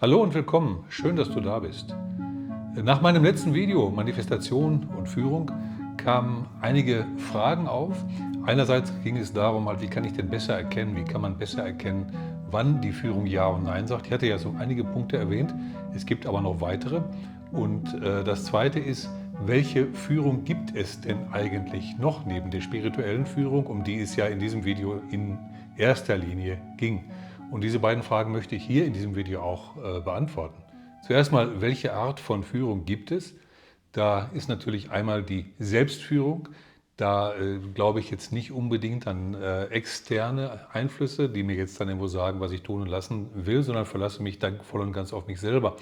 Hallo und willkommen, schön, dass du da bist. Nach meinem letzten Video Manifestation und Führung kamen einige Fragen auf. Einerseits ging es darum, wie kann ich denn besser erkennen, wie kann man besser erkennen, wann die Führung Ja und Nein sagt. Ich hatte ja so einige Punkte erwähnt, es gibt aber noch weitere. Und das Zweite ist, welche Führung gibt es denn eigentlich noch neben der spirituellen Führung, um die es ja in diesem Video in erster Linie ging? Und diese beiden Fragen möchte ich hier in diesem Video auch beantworten. Zuerst mal, welche Art von Führung gibt es? Da ist natürlich einmal die Selbstführung. Da glaube ich jetzt nicht unbedingt an externe Einflüsse, die mir jetzt dann irgendwo sagen, was ich tun und lassen will, sondern verlasse mich dann voll und ganz auf mich selber.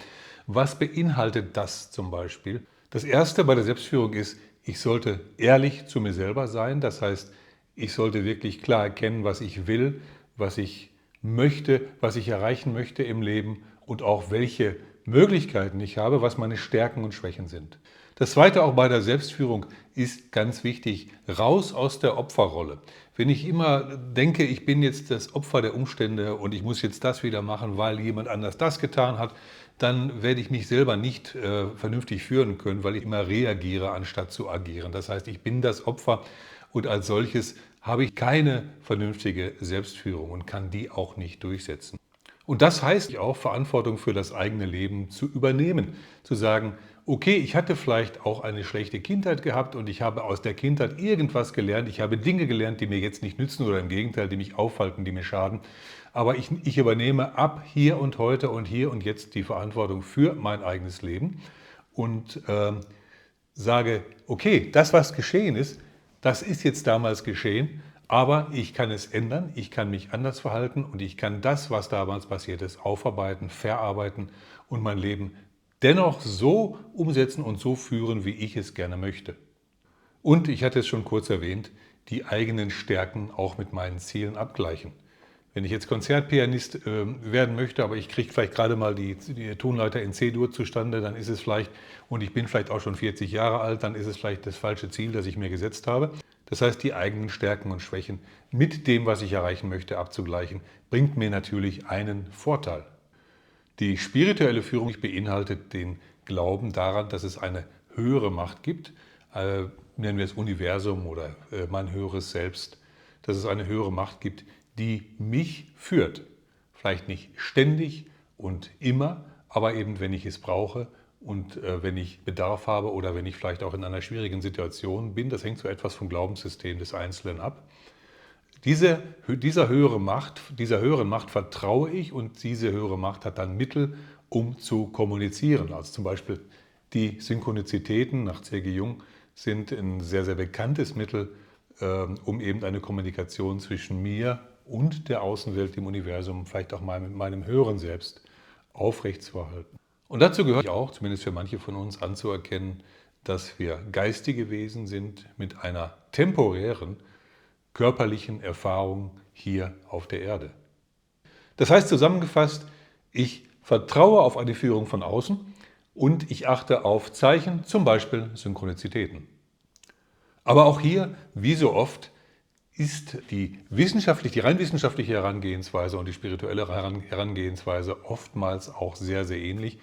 Was beinhaltet das zum Beispiel? Das Erste bei der Selbstführung ist, ich sollte ehrlich zu mir selber sein. Das heißt, ich sollte wirklich klar erkennen, was ich will, was ich möchte, was ich erreichen möchte im Leben und auch welche Möglichkeiten ich habe, was meine Stärken und Schwächen sind. Das Zweite auch bei der Selbstführung ist ganz wichtig, raus aus der Opferrolle. Wenn ich immer denke, ich bin jetzt das Opfer der Umstände und ich muss jetzt das wieder machen, weil jemand anders das getan hat, dann werde ich mich selber nicht vernünftig führen können, weil ich immer reagiere, anstatt zu agieren. Das heißt, ich bin das Opfer und als solches habe ich keine vernünftige Selbstführung und kann die auch nicht durchsetzen. Und das heißt auch, Verantwortung für das eigene Leben zu übernehmen. Zu sagen, okay, ich hatte vielleicht auch eine schlechte Kindheit gehabt und ich habe aus der Kindheit irgendwas gelernt. Ich habe Dinge gelernt, die mir jetzt nicht nützen oder im Gegenteil, die mich aufhalten, die mir schaden. Aber ich übernehme ab hier und heute und hier und jetzt die Verantwortung für mein eigenes Leben und sage, okay, das, was geschehen ist, das ist jetzt damals geschehen, aber ich kann es ändern, ich kann mich anders verhalten und ich kann das, was damals passiert ist, aufarbeiten, verarbeiten und mein Leben dennoch so umsetzen und so führen, wie ich es gerne möchte. Und ich hatte es schon kurz erwähnt, die eigenen Stärken auch mit meinen Zielen abgleichen. Wenn ich jetzt Konzertpianist werden möchte, aber ich kriege vielleicht gerade mal die Tonleiter in C-Dur zustande, dann ist es vielleicht, und ich bin vielleicht auch schon 40 Jahre alt, dann ist es vielleicht das falsche Ziel, das ich mir gesetzt habe. Das heißt, die eigenen Stärken und Schwächen mit dem, was ich erreichen möchte, abzugleichen, bringt mir natürlich einen Vorteil. Die spirituelle Führung beinhaltet den Glauben daran, dass es eine höhere Macht gibt, nennen wir es Universum oder mein höheres Selbst, dass es eine höhere Macht gibt, die mich führt. Vielleicht nicht ständig und immer, aber eben wenn ich es brauche und wenn ich Bedarf habe oder wenn ich vielleicht auch in einer schwierigen Situation bin. Das hängt so etwas vom Glaubenssystem des Einzelnen ab. Dieser höheren Macht vertraue ich und diese höhere Macht hat dann Mittel, um zu kommunizieren. Also zum Beispiel die Synchronizitäten nach C.G. Jung sind ein sehr, sehr bekanntes Mittel, um eben eine Kommunikation zwischen mir und der Außenwelt, dem Universum, vielleicht auch meinem höheren Selbst aufrechtzuerhalten. Und dazu gehört auch, zumindest für manche von uns, anzuerkennen, dass wir geistige Wesen sind mit einer temporären körperlichen Erfahrung hier auf der Erde. Das heißt zusammengefasst, ich vertraue auf eine Führung von außen und ich achte auf Zeichen, zum Beispiel Synchronizitäten. Aber auch hier, wie so oft, ist die rein wissenschaftliche Herangehensweise und die spirituelle Herangehensweise oftmals auch sehr, sehr ähnlich.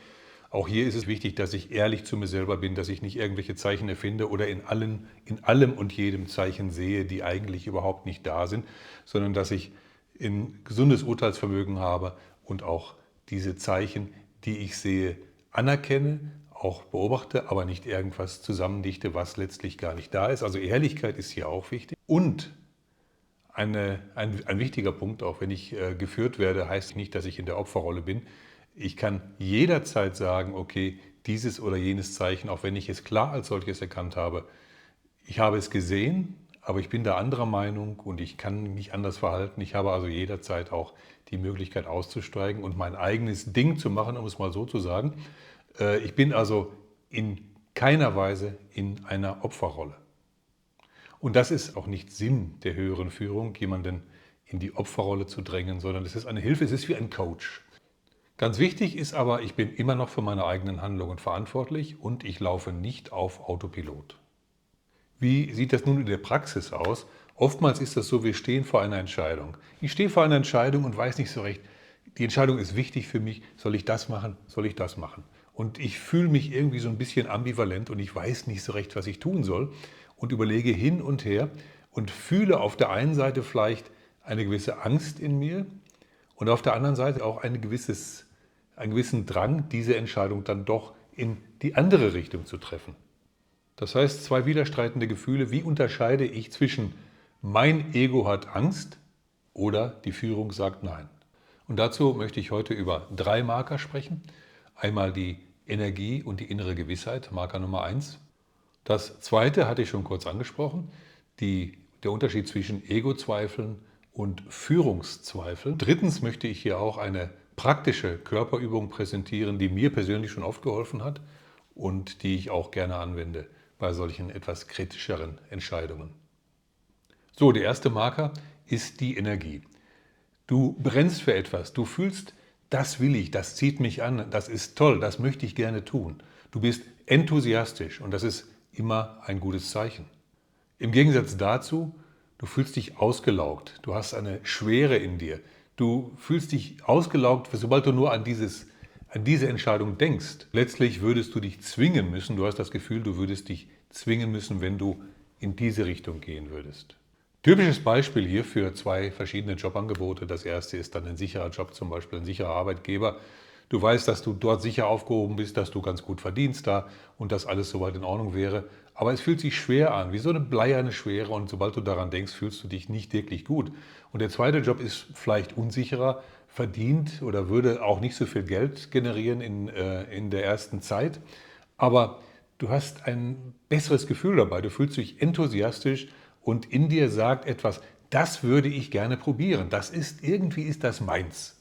Auch hier ist es wichtig, dass ich ehrlich zu mir selber bin, dass ich nicht irgendwelche Zeichen erfinde oder in allem und jedem Zeichen sehe, die eigentlich überhaupt nicht da sind, sondern dass ich ein gesundes Urteilsvermögen habe und auch diese Zeichen, die ich sehe, anerkenne, auch beobachte, aber nicht irgendwas zusammendichte, was letztlich gar nicht da ist. Also Ehrlichkeit ist hier auch wichtig. Und ein wichtiger Punkt, auch wenn ich geführt werde, heißt nicht, dass ich in der Opferrolle bin. Ich kann jederzeit sagen, okay, dieses oder jenes Zeichen, auch wenn ich es klar als solches erkannt habe, ich habe es gesehen, aber ich bin da anderer Meinung und ich kann mich anders verhalten. Ich habe also jederzeit auch die Möglichkeit auszusteigen und mein eigenes Ding zu machen, um es mal so zu sagen. Ich bin also in keiner Weise in einer Opferrolle. Und das ist auch nicht Sinn der höheren Führung, jemanden in die Opferrolle zu drängen, sondern es ist eine Hilfe, es ist wie ein Coach. Ganz wichtig ist aber, ich bin immer noch für meine eigenen Handlungen verantwortlich und ich laufe nicht auf Autopilot. Wie sieht das nun in der Praxis aus? Oftmals ist das so, wir stehen vor einer Entscheidung. Ich stehe vor einer Entscheidung und weiß nicht so recht, die Entscheidung ist wichtig für mich, soll ich das machen, soll ich das machen? Und ich fühle mich irgendwie so ein bisschen ambivalent und ich weiß nicht so recht, was ich tun soll und überlege hin und her und fühle auf der einen Seite vielleicht eine gewisse Angst in mir und auf der anderen Seite auch einen gewissen Drang, diese Entscheidung dann doch in die andere Richtung zu treffen. Das heißt, zwei widerstreitende Gefühle. Wie unterscheide ich zwischen mein Ego hat Angst oder die Führung sagt Nein? Und dazu möchte ich heute über 3 Marker sprechen. Einmal die Energie und die innere Gewissheit, Marker Nummer 1. Das zweite hatte ich schon kurz angesprochen, der Unterschied zwischen Ego-Zweifeln und Führungszweifeln. Drittens möchte ich hier auch eine praktische Körperübung präsentieren, die mir persönlich schon oft geholfen hat und die ich auch gerne anwende bei solchen etwas kritischeren Entscheidungen. So, der erste Marker ist die Energie. Du brennst für etwas, du fühlst, das will ich, das zieht mich an, das ist toll, das möchte ich gerne tun. Du bist enthusiastisch und das ist immer ein gutes Zeichen. Im Gegensatz dazu, du fühlst dich ausgelaugt, du hast eine Schwere in dir, du fühlst dich ausgelaugt, sobald du nur an diese Entscheidung denkst. Letztlich würdest du dich zwingen müssen, du hast das Gefühl, du würdest dich zwingen müssen, wenn du in diese Richtung gehen würdest. Typisches Beispiel hier für 2 verschiedene Jobangebote. Das erste ist dann ein sicherer Job, zum Beispiel ein sicherer Arbeitgeber. Du weißt, dass du dort sicher aufgehoben bist, dass du ganz gut verdienst da und dass alles soweit in Ordnung wäre. Aber es fühlt sich schwer an, wie so eine bleierne Schwere und sobald du daran denkst, fühlst du dich nicht wirklich gut. Und der zweite Job ist vielleicht unsicherer, verdient oder würde auch nicht so viel Geld generieren in der ersten Zeit. Aber du hast ein besseres Gefühl dabei, du fühlst dich enthusiastisch und in dir sagt etwas, das würde ich gerne probieren, irgendwie ist das meins.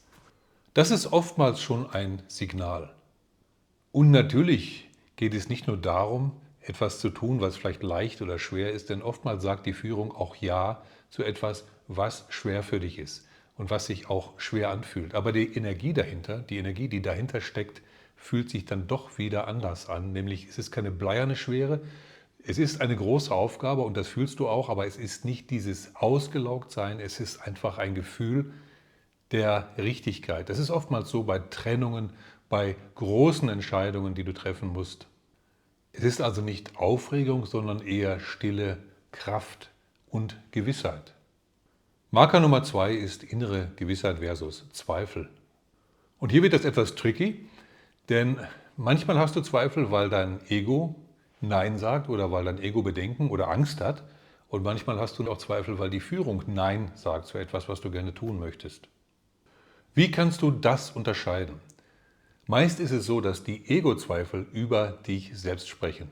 Das ist oftmals schon ein Signal. Und natürlich geht es nicht nur darum, etwas zu tun, was vielleicht leicht oder schwer ist, denn oftmals sagt die Führung auch Ja zu etwas, was schwer für dich ist und was sich auch schwer anfühlt. Aber die Energie dahinter, die Energie, die dahinter steckt, fühlt sich dann doch wieder anders an, nämlich es ist keine bleierne Schwere, es ist eine große Aufgabe und das fühlst du auch, aber es ist nicht dieses Ausgelaugtsein, es ist einfach ein Gefühl der Richtigkeit. Das ist oftmals so bei Trennungen, bei großen Entscheidungen, die du treffen musst. Es ist also nicht Aufregung, sondern eher stille Kraft und Gewissheit. Marker Nummer 2 ist innere Gewissheit versus Zweifel. Und hier wird das etwas tricky, denn manchmal hast du Zweifel, weil dein Ego Nein sagt oder weil dein Ego Bedenken oder Angst hat. Und manchmal hast du auch Zweifel, weil die Führung Nein sagt zu etwas, was du gerne tun möchtest. Wie kannst du das unterscheiden? Meist ist es so, dass die Ego-Zweifel über dich selbst sprechen.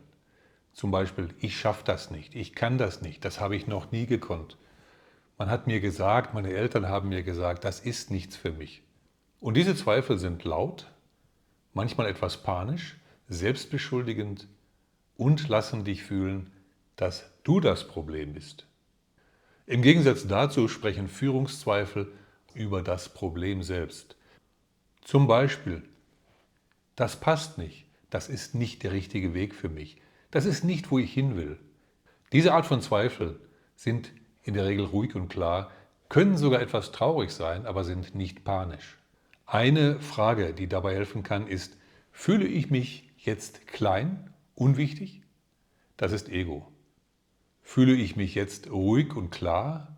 Zum Beispiel, ich schaffe das nicht, ich kann das nicht, das habe ich noch nie gekonnt. Man hat mir gesagt, meine Eltern haben mir gesagt, das ist nichts für mich. Und diese Zweifel sind laut, manchmal etwas panisch, selbstbeschuldigend und lassen dich fühlen, dass du das Problem bist. Im Gegensatz dazu sprechen Führungszweifel über das Problem selbst. Zum Beispiel, das passt nicht, das ist nicht der richtige Weg für mich, das ist nicht, wo ich hin will. Diese Art von Zweifel sind in der Regel ruhig und klar, können sogar etwas traurig sein, aber sind nicht panisch. Eine Frage, die dabei helfen kann, ist, fühle ich mich jetzt klein, unwichtig? Das ist Ego. Fühle ich mich jetzt ruhig und klar,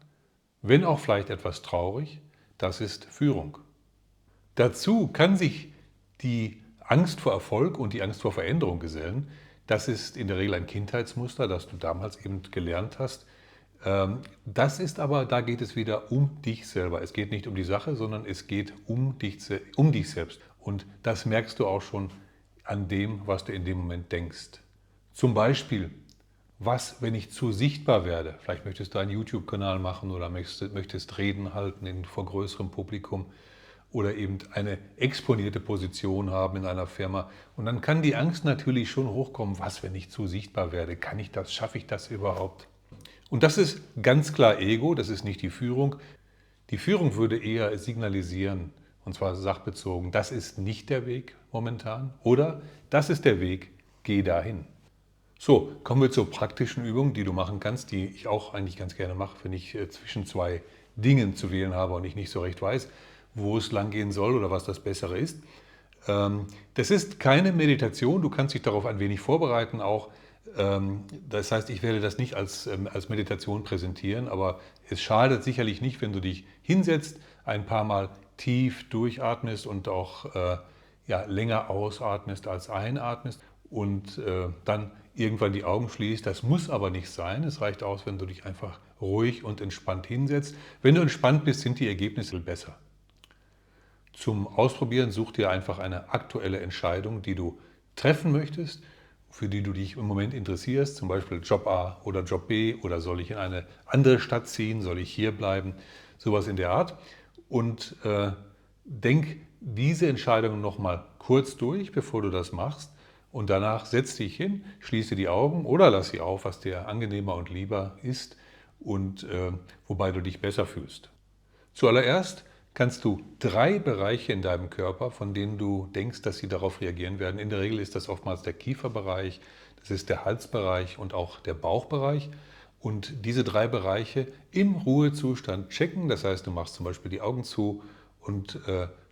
wenn auch vielleicht etwas traurig? Das ist Führung. Dazu kann sich die Angst vor Erfolg und die Angst vor Veränderung gesellen. Das ist in der Regel ein Kindheitsmuster, das du damals eben gelernt hast. Das ist aber, da geht es wieder um dich selber. Es geht nicht um die Sache, sondern es geht um dich selbst. Und das merkst du auch schon an dem, was du in dem Moment denkst. Zum Beispiel, was, wenn ich zu sichtbar werde? Vielleicht möchtest du einen YouTube-Kanal machen oder möchtest Reden halten vor größerem Publikum oder eben eine exponierte Position haben in einer Firma. Und dann kann die Angst natürlich schon hochkommen, was, wenn ich zu sichtbar werde? Kann ich das? Schaffe ich das überhaupt? Und das ist ganz klar Ego, das ist nicht die Führung. Die Führung würde eher signalisieren, und zwar sachbezogen, das ist nicht der Weg momentan oder das ist der Weg, geh dahin. So, kommen wir zur praktischen Übung, die du machen kannst, die ich auch eigentlich ganz gerne mache, wenn ich zwischen 2 Dingen zu wählen habe und ich nicht so recht weiß. wo es lang gehen soll oder was das Bessere ist. Das ist keine Meditation, du kannst dich darauf ein wenig vorbereiten auch. Das heißt, ich werde das nicht als Meditation präsentieren, aber es schadet sicherlich nicht, wenn du dich hinsetzt, ein paar Mal tief durchatmest und auch ja, länger ausatmest als einatmest und dann irgendwann die Augen schließt. Das muss aber nicht sein. Es reicht aus, wenn du dich einfach ruhig und entspannt hinsetzt. Wenn du entspannt bist, sind die Ergebnisse besser. Zum Ausprobieren such dir einfach eine aktuelle Entscheidung, die du treffen möchtest, für die du dich im Moment interessierst, zum Beispiel Job A oder Job B oder soll ich in eine andere Stadt ziehen, soll ich hier bleiben, sowas in der Art. Und denk diese Entscheidung nochmal kurz durch, bevor du das machst. Und danach setz dich hin, schließe die Augen oder lass sie auf, was dir angenehmer und lieber ist und wobei du dich besser fühlst. Zuallererst kannst du 3 Bereiche in deinem Körper, von denen du denkst, dass sie darauf reagieren werden. In der Regel ist das oftmals der Kieferbereich, das ist der Halsbereich und auch der Bauchbereich. Und diese 3 Bereiche im Ruhezustand checken. Das heißt, du machst zum Beispiel die Augen zu und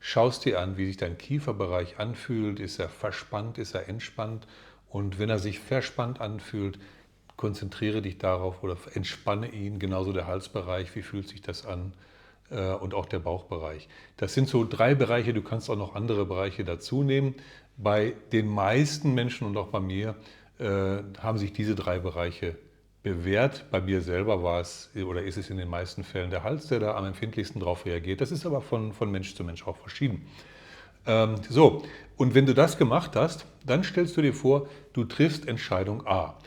schaust dir an, wie sich dein Kieferbereich anfühlt. Ist er verspannt, ist er entspannt? Und wenn er sich verspannt anfühlt, konzentriere dich darauf oder entspanne ihn. Genauso der Halsbereich, wie fühlt sich das an? Und auch der Bauchbereich. Das sind so 3 Bereiche, du kannst auch noch andere Bereiche dazu nehmen. Bei den meisten Menschen und auch bei mir haben sich diese 3 Bereiche bewährt. Bei mir selber war es oder ist es in den meisten Fällen der Hals, der da am empfindlichsten darauf reagiert. Das ist aber von Mensch zu Mensch auch verschieden. So, und wenn du das gemacht hast, dann stellst du dir vor, du triffst Entscheidung A.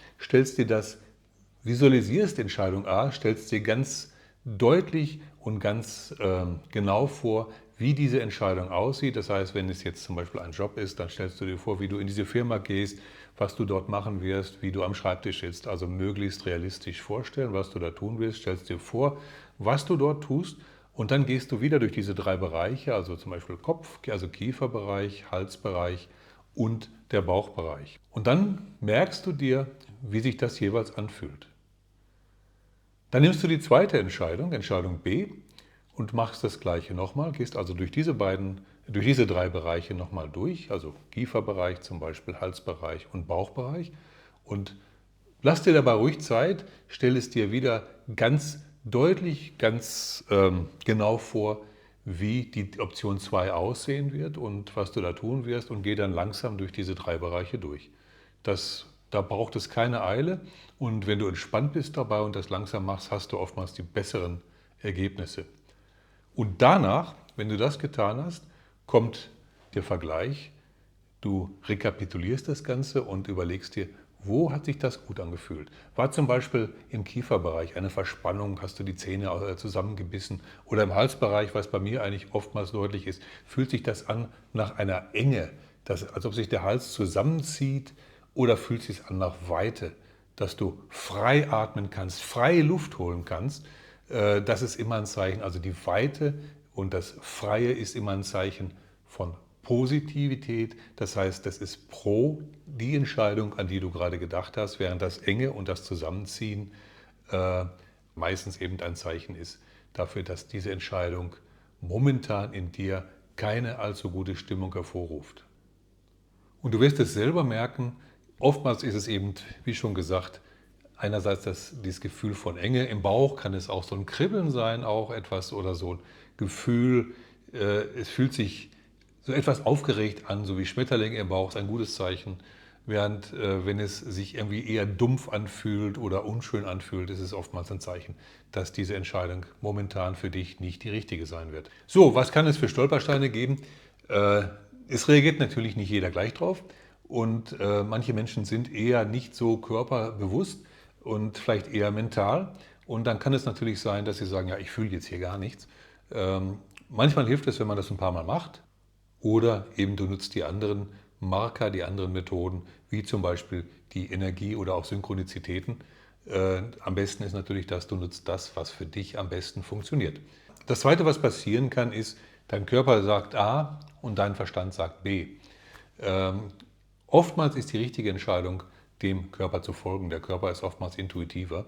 Visualisierst Entscheidung A, stellst dir ganz deutlich und ganz genau vor, wie diese Entscheidung aussieht. Das heißt, wenn es jetzt zum Beispiel ein Job ist, dann stellst du dir vor, wie du in diese Firma gehst, was du dort machen wirst, wie du am Schreibtisch sitzt. Also möglichst realistisch vorstellen, was du da tun willst. Stellst dir vor, was du dort tust und dann gehst du wieder durch diese 3 Bereiche, also zum Beispiel Kopf, also Kieferbereich, Halsbereich und der Bauchbereich. Und dann merkst du dir, wie sich das jeweils anfühlt. Dann nimmst du die zweite Entscheidung, Entscheidung B, und machst das Gleiche nochmal, gehst also durch diese 3 Bereiche nochmal durch, also Kieferbereich zum Beispiel, Halsbereich und Bauchbereich und lass dir dabei ruhig Zeit, stell es dir wieder ganz deutlich, ganz genau vor, wie die Option 2 aussehen wird und was du da tun wirst und geh dann langsam durch diese 3 Bereiche durch. Da braucht es keine Eile und wenn du entspannt bist dabei und das langsam machst, hast du oftmals die besseren Ergebnisse. Und danach, wenn du das getan hast, kommt der Vergleich. Du rekapitulierst das Ganze und überlegst dir, wo hat sich das gut angefühlt? War zum Beispiel im Kieferbereich eine Verspannung, hast du die Zähne zusammengebissen? Oder im Halsbereich, was bei mir eigentlich oftmals deutlich ist, fühlt sich das an nach einer Enge, als ob sich der Hals zusammenzieht oder fühlt sich an nach Weite, dass du frei atmen kannst, freie Luft holen kannst? Das ist immer ein Zeichen, also die Weite und das Freie ist immer ein Zeichen von Positivität. Das heißt, das ist pro die Entscheidung, an die du gerade gedacht hast, während das Enge und das Zusammenziehen meistens eben ein Zeichen ist dafür, dass diese Entscheidung momentan in dir keine allzu gute Stimmung hervorruft. Und du wirst es selber merken, oftmals ist es eben, wie schon gesagt, einerseits dieses Gefühl von Enge im Bauch, kann es auch so ein Kribbeln sein, auch etwas oder so ein Gefühl, es fühlt sich so etwas aufgeregt an, so wie Schmetterlinge im Bauch, ist ein gutes Zeichen. Während wenn es sich irgendwie eher dumpf anfühlt oder unschön anfühlt, ist es oftmals ein Zeichen, dass diese Entscheidung momentan für dich nicht die richtige sein wird. So, was kann es für Stolpersteine geben? Es reagiert natürlich nicht jeder gleich drauf und manche Menschen sind eher nicht so körperbewusst und vielleicht eher mental. Und dann kann es natürlich sein, dass sie sagen, ja, ich fühle jetzt hier gar nichts. Manchmal hilft es, wenn man das ein paar Mal macht. Oder eben du nutzt die anderen Marker, die anderen Methoden, wie zum Beispiel die Energie oder auch Synchronizitäten. Am besten ist natürlich, dass du nutzt das, was für dich am besten funktioniert. Das Zweite, was passieren kann, ist, dein Körper sagt A und dein Verstand sagt B. Oftmals ist die richtige Entscheidung, dem Körper zu folgen. Der Körper ist oftmals intuitiver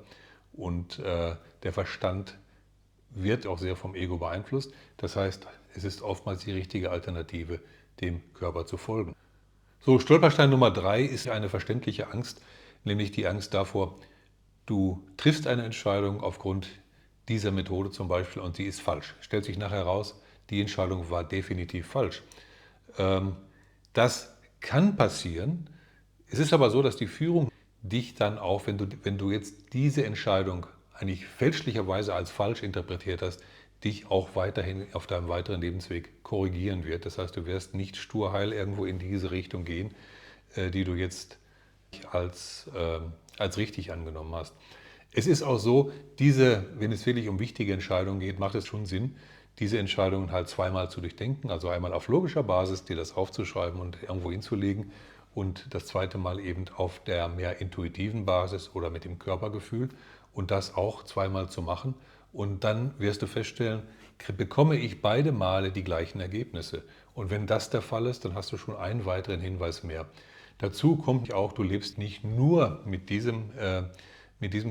und der Verstand wird auch sehr vom Ego beeinflusst. Das heißt, es ist oftmals die richtige Alternative, dem Körper zu folgen. So, Stolperstein Nummer 3 ist eine verständliche Angst, nämlich die Angst davor, du triffst eine Entscheidung aufgrund dieser Methode zum Beispiel und sie ist falsch. Stellt sich nachher heraus, die Entscheidung war definitiv falsch. Das kann passieren. Es ist aber so, dass die Führung dich dann auch, wenn du jetzt diese Entscheidung eigentlich fälschlicherweise als falsch interpretiert hast, dich auch weiterhin auf deinem weiteren Lebensweg korrigieren wird. Das heißt, du wirst nicht sturheil irgendwo in diese Richtung gehen, die du jetzt als richtig angenommen hast. Es ist auch so, wenn es wirklich um wichtige Entscheidungen geht, macht es schon Sinn, diese Entscheidungen halt zweimal zu durchdenken. Also einmal auf logischer Basis, dir das aufzuschreiben und irgendwo hinzulegen, und das zweite Mal eben auf der mehr intuitiven Basis oder mit dem Körpergefühl, und das auch zweimal zu machen. Und dann wirst du feststellen, bekomme ich beide Male die gleichen Ergebnisse. Und wenn das der Fall ist, dann hast du schon einen weiteren Hinweis mehr. Dazu kommt auch, du lebst nicht nur mit diesem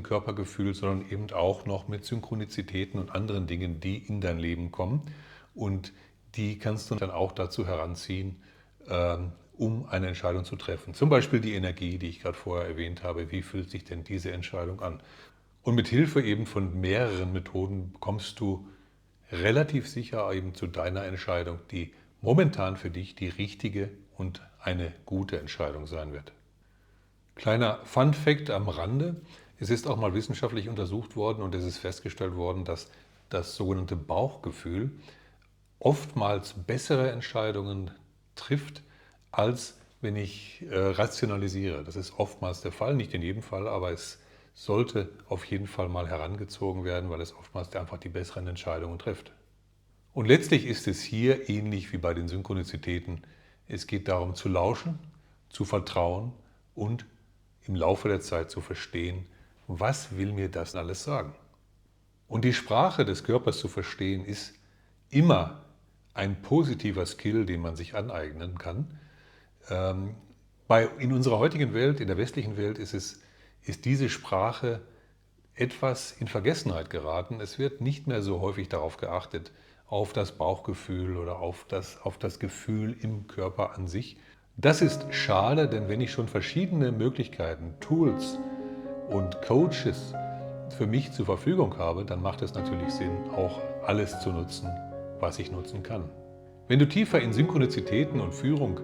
Körpergefühl, sondern eben auch noch mit Synchronizitäten und anderen Dingen, die in dein Leben kommen. Und die kannst du dann auch dazu heranziehen, um eine Entscheidung zu treffen. Zum Beispiel die Energie, die ich gerade vorher erwähnt habe. Wie fühlt sich denn diese Entscheidung an? Und mit Hilfe eben von mehreren Methoden kommst du relativ sicher eben zu deiner Entscheidung, die momentan für dich die richtige und eine gute Entscheidung sein wird. Kleiner Fun-Fact am Rande: Es ist auch mal wissenschaftlich untersucht worden und es ist festgestellt worden, dass das sogenannte Bauchgefühl oftmals bessere Entscheidungen trifft, als wenn ich rationalisiere. Das ist oftmals der Fall, nicht in jedem Fall, aber es sollte auf jeden Fall mal herangezogen werden, weil es oftmals einfach die besseren Entscheidungen trifft. Und letztlich ist es hier ähnlich wie bei den Synchronizitäten. Es geht darum zu lauschen, zu vertrauen und im Laufe der Zeit zu verstehen, was will mir das alles sagen. Und die Sprache des Körpers zu verstehen, ist immer ein positiver Skill, den man sich aneignen kann. In unserer heutigen Welt, in der westlichen Welt, ist diese Sprache etwas in Vergessenheit geraten. Es wird nicht mehr so häufig darauf geachtet, auf das Bauchgefühl oder auf das Gefühl im Körper an sich. Das ist schade, denn wenn ich schon verschiedene Möglichkeiten, Tools und Coaches für mich zur Verfügung habe, dann macht es natürlich Sinn, auch alles zu nutzen, was ich nutzen kann. Wenn du tiefer in Synchronizitäten und Führung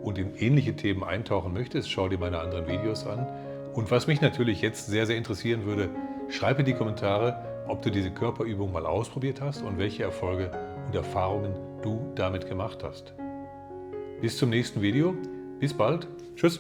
und in ähnliche Themen eintauchen möchtest, schau dir meine anderen Videos an. Und was mich natürlich jetzt sehr, sehr interessieren würde, schreib in die Kommentare, ob du diese Körperübung mal ausprobiert hast und welche Erfolge und Erfahrungen du damit gemacht hast. Bis zum nächsten Video. Bis bald. Tschüss.